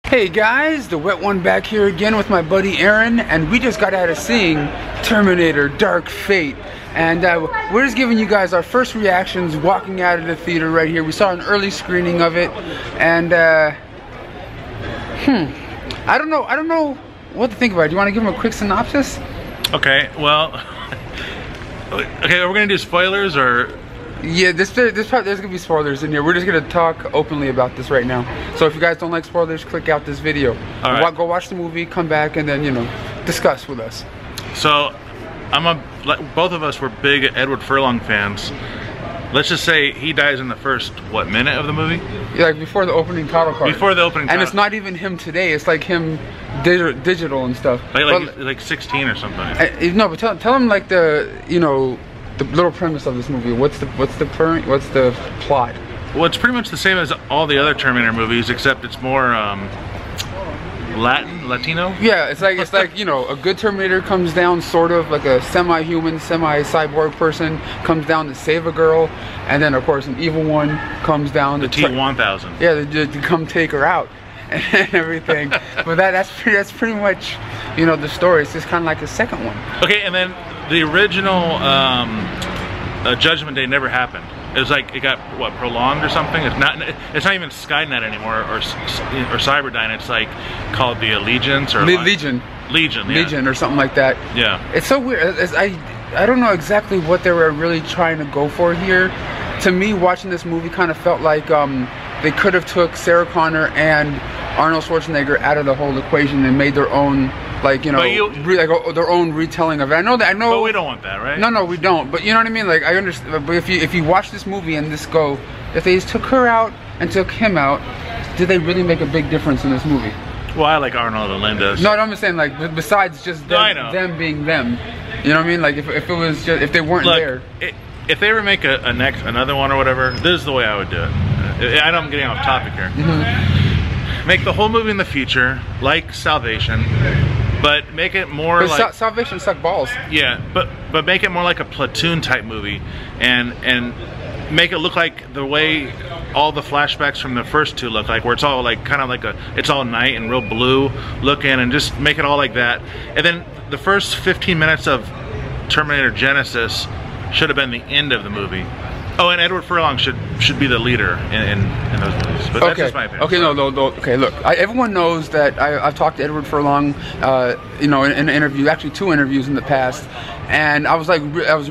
Hey guys, the wet one back here again with my buddy Arron, and we just got out of seeing Terminator Dark Fate, and we're just giving you guys our first reactions walking out of the theater right here. We saw an early screening of it, and I don't know what to think about it. Do you want to give them a quick synopsis? Okay, well, okay, we're gonna do spoilers or? Yeah, there's gonna be spoilers in here. We're just gonna talk openly about this right now. So if you guys don't like spoilers, click out this video. All right. Go watch the movie, come back, and then discuss with us. So, both of us were big Edward Furlong fans. Let's just say he dies in the first minute of the movie? Yeah, like before the opening title card. Before the opening title. And it's not even him today. It's like him digital and stuff. Like 16 or something. No, but tell him like the little premise of this movie. What's the plot? Well, it's pretty much the same as all the other Terminator movies, except it's more Latino. Yeah, it's like a good Terminator comes down, sort of like a semi-human, semi-cyborg person comes down to save a girl, and then of course an evil one comes down. The T-1000. Yeah, to come take her out and everything. But that's pretty much the story. It's just kind of like the second one. Okay, and then the original Judgment Day never happened. It was like it got prolonged or something. It's not even Skynet anymore or Cyberdyne. It's like called the Allegiance or Legion. Legion, yeah. Legion or something like that. Yeah. It's so weird. I don't know exactly what they were really trying to go for here. To me, watching this movie kind of felt like they could have took Sarah Connor and Arnold Schwarzenegger out of the whole equation and made their own, their own retelling of it. I know. But we don't want that, right? No, we don't. But you know what I mean? Like, I understand. But if you watch this movie and if they just took her out and took him out, did they really make a big difference in this movie? Well, I like Arnold and Linda. So. No, I'm just saying, like, besides just them being them. You know what I mean? Like, if it was just, if they weren't there. If they ever make another one or whatever, this is the way I would do it. I know I'm getting off topic here. Mm-hmm. Make the whole movie in the future like Salvation, but make it more like Salvation sucked balls. Yeah, but make it more like a Platoon type movie, and make it look like the way all the flashbacks from the first two look like, where it's all like kind of like it's all night and real blue looking, and just make it all like that. And then the first 15 minutes of Terminator Genesis should have been the end of the movie. Oh, and Edward Furlong should be the leader in those movies. But that's just my opinion. Okay, no. Okay, look, everyone knows that I've talked to Edward Furlong, in an interview, actually 2 interviews in the past, and I was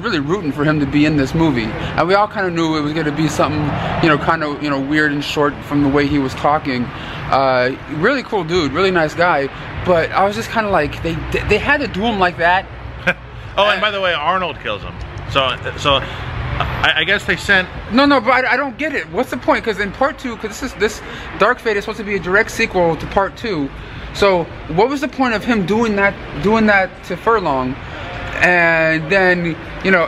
really rooting for him to be in this movie. And we all kind of knew it was going to be something, kind of weird and short from the way he was talking. Really cool dude, really nice guy. But I was just kind of like, they had to do him like that. Oh, and by the way, Arnold kills him. So. I guess they sent... No, but I don't get it. What's the point? Because in part 2, because this Dark Fate is supposed to be a direct sequel to part 2. So what was the point of him doing that to Furlong, and then doing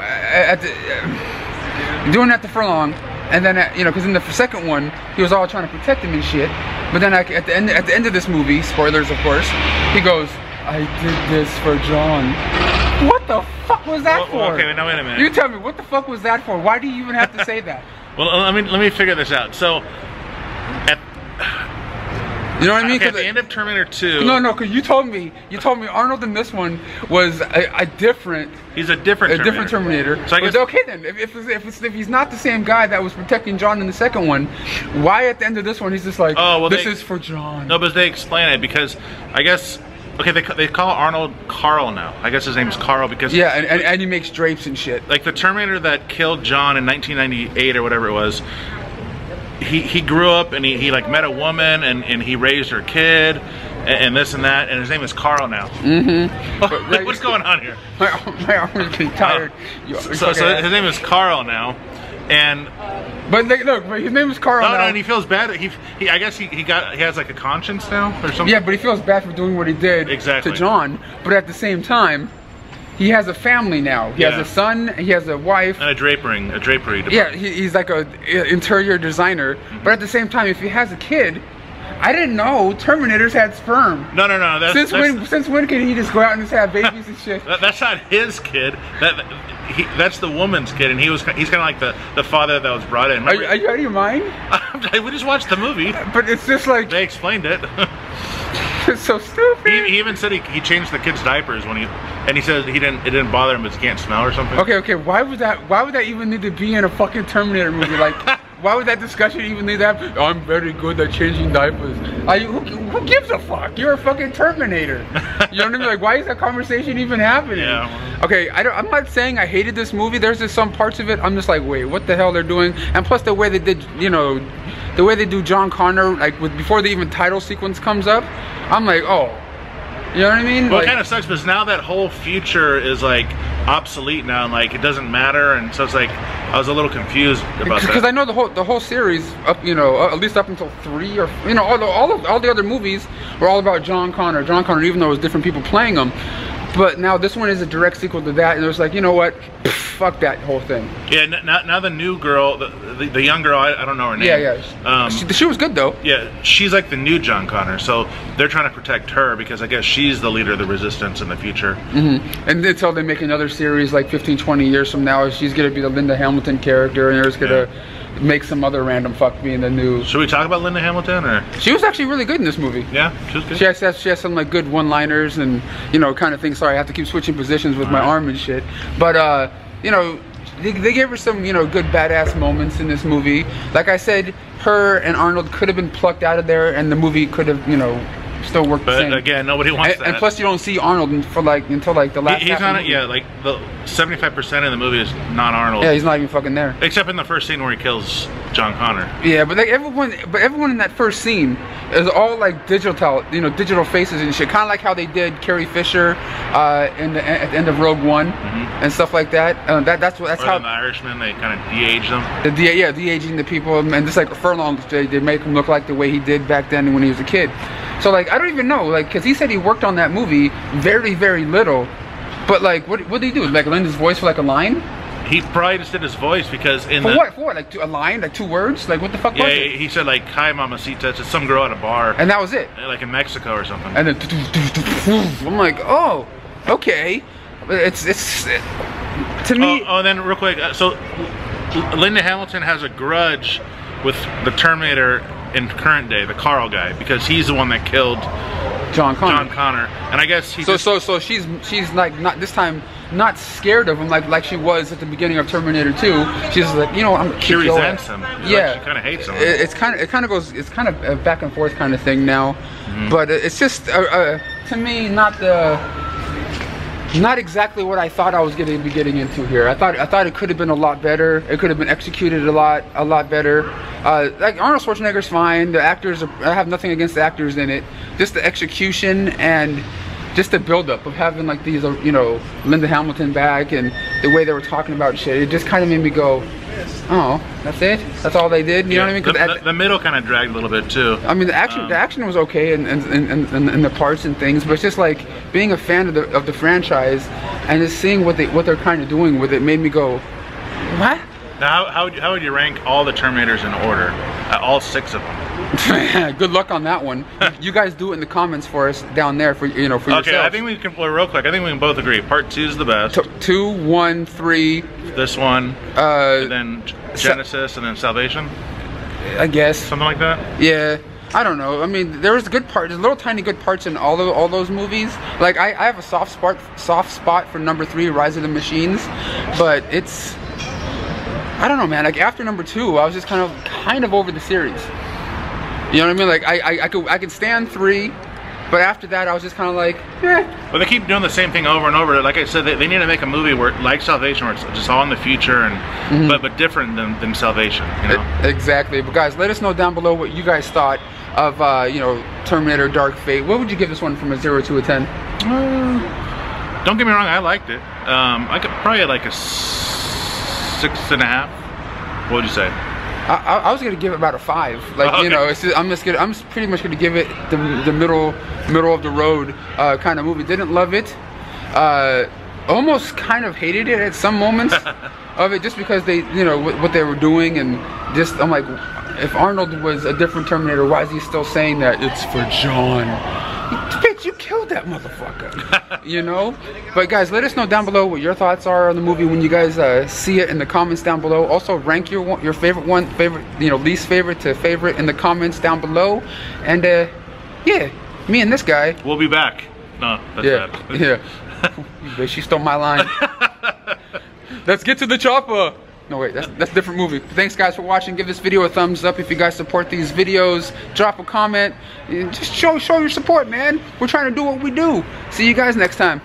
that to Furlong, and then because in the second one he was all trying to protect him and shit. But then at the end of this movie, spoilers of course, he goes, "I did this for John." What the fuck was that for? Okay, now wait a minute. You tell me, what the fuck was that for? Why do you even have to say that? Well, let me figure this out. So, you know what I mean? At the end of Terminator 2. No, because you told me Arnold in this one was a different. He's a different Terminator. So I guess, okay then, if he's not the same guy that was protecting John in the second one, why at the end of this one he's just like, oh, well, this is for John? No, but they explain it because I guess. Okay, they call Arnold Carl now. I guess his name is Carl because... Yeah, and he makes drapes and shit. Like the Terminator that killed John in 1998 or whatever it was, he grew up and he like met a woman and he raised her kid and this and that, and his name is Carl now. Mm-hmm. What's going on here? My arm is getting tired. So his name is Carl now, and... But look, his name is Carl. No, and he feels bad. I guess he has like a conscience now or something. Yeah, but he feels bad for doing what he did to John. But at the same time, he has a family now. He has a son. He has a wife. And a drapery department. Yeah, he's like a interior designer. Mm-hmm. But at the same time, if he has a kid, I didn't know Terminators had sperm. No. Since when can he just go out and just have babies and shit? That's not his kid. That's the woman's kid, and he's kind of like the father that was brought in. Are you out of your mind? We just watched the movie. But it's just like they explained it. It's so stupid. He even said he changed the kids' diapers when he said it didn't bother him, but he can't smell or something. Okay, why would that even need to be in a fucking Terminator movie? Like, why would that discussion even need to happen? I'm very good at changing diapers. Who gives a fuck? You're a fucking Terminator. You know what I mean? Like, why is that conversation even happening? Yeah. Okay, I'm not saying I hated this movie. There's just some parts of it I'm just like, wait, what the hell they're doing? And plus the way they did, you know, the way they do John Connor, like before the even title sequence comes up, I'm like, oh. You know what I mean? Well, like, it kind of sucks because now that whole future is like obsolete now, and like it doesn't matter, and so it's like I was a little confused about that. Because I know the whole series, up, you know, at least up until 3 or, you know, all the other movies were all about John Connor, even though it was different people playing them. But now this one is a direct sequel to that, and it was like, you know what? Fuck that whole thing. Yeah, now the new girl, the young girl, I don't know her name. Yeah. She was good though. Yeah, she's like the new John Connor, so they're trying to protect her because I guess she's the leader of the resistance in the future. And until they make another series like 15, 20 years from now, she's gonna be the Linda Hamilton character, and they're just gonna make some other random fuck being the new. Should we talk about Linda Hamilton, or? She was actually really good in this movie. Yeah, she was good. She has some like good one-liners and, you know, kind of things. Sorry, I have to keep switching positions with my arm and shit. But you know, they gave her some, you know, good badass moments in this movie. Like I said, her and Arnold could have been plucked out of there, and the movie could have, you know, still worked the same. But again, nobody wants that. And plus, you don't see Arnold for like until like the last. He's not. Yeah, like the 75% of the movie is not Arnold. Yeah, he's not even fucking there. Except in the first scene where he kills John Connor. Yeah, but like everyone in that first scene is all like digital faces and shit. Kind of like how they did Carrie Fisher at the end of Rogue One and stuff like that. That's how the Irishman, they kind of de-age them. De-aging the people, and just like Furlong, they make him look like the way he did back then when he was a kid. So like I don't even know, like, because he said he worked on that movie very, very little. But like, what did he do? Like lend his voice for like a line? He probably just did his voice because in For what? Like a line? Like 2 words? Like what the fuck was it? Yeah, he said like, "Hi, mamacita," to some girl at a bar. And that was it? Like in Mexico or something. And then I'm like, oh, okay. It's to me. Oh, and then real quick, so Linda Hamilton has a grudge with the Terminator in current day, the Carl guy, because he's the one that killed John Connor. And I guess he so she's like not this time not scared of him like she was at the beginning of Terminator 2. She's like, you know, she resents him. Yeah, like she kind of hates him. It's kind of goes. It's kind of a back and forth kind of thing now. But it's just to me not exactly what I thought I was going to be getting into here. I thought it could have been a lot better. It could have been executed a lot better. Like Arnold Schwarzenegger's fine. The actors I have nothing against the actors in it. Just the execution and just the build-up of having like these, you know, Linda Hamilton back and the way they were talking about shit. It just kind of made me go, oh, that's it? That's all they did? You know what I mean? 'Cause the middle kind of dragged a little bit too. I mean, the action was okay and the parts and things, but it's just like being a fan of the franchise and just seeing what they're kind of doing with it made me go, what? Now, how would you rank all the Terminators in order? All 6 of them. Good luck on that one. You guys do it in the comments for us down there for yourselves. Okay, I think we can, well, real quick, I think we can both agree. Part 2 is the best. 2, 1, 3. This one, and then Genesis, and then Salvation. I guess something like that. Yeah. I don't know. I mean, there's little tiny good parts in all those movies. Like I have a soft spot for number 3, Rise of the Machines, but it's, I don't know, man. Like after number 2, I was just kind of over the series. You know what I mean? Like I could stand 3, but after that I was just kind of like, eh. But they keep doing the same thing over and over. Like I said, they need to make a movie where, like Salvation, where it's just all in the future and but different than Salvation. You know? Exactly. But guys, let us know down below what you guys thought of you know, Terminator Dark Fate. What would you give this one from a 0 to a 10? Don't get me wrong, I liked it. I could probably like a 6.5. What would you say? I was gonna give it about a 5. Like, okay. You know, it's just, I'm pretty much gonna give it the middle of the road kind of movie. Didn't love it. Almost kind of hated it at some moments of it, just because they, you know, what they were doing, and just I'm like, if Arnold was a different Terminator, why is he still saying that it's for John? Bitch, you killed that motherfucker. You know? But guys, let us know down below what your thoughts are on the movie when you guys see it in the comments down below. Also, rank your favorite, you know, least favorite to favorite in the comments down below. And yeah, me and this guy. We'll be back. No, that's bad. Yeah. Bitch, she stole my line. Let's get to the chopper. No wait, that's a different movie. Thanks guys for watching. Give this video a thumbs up if you guys support these videos. Drop a comment. Just show your support, man. We're trying to do what we do. See you guys next time.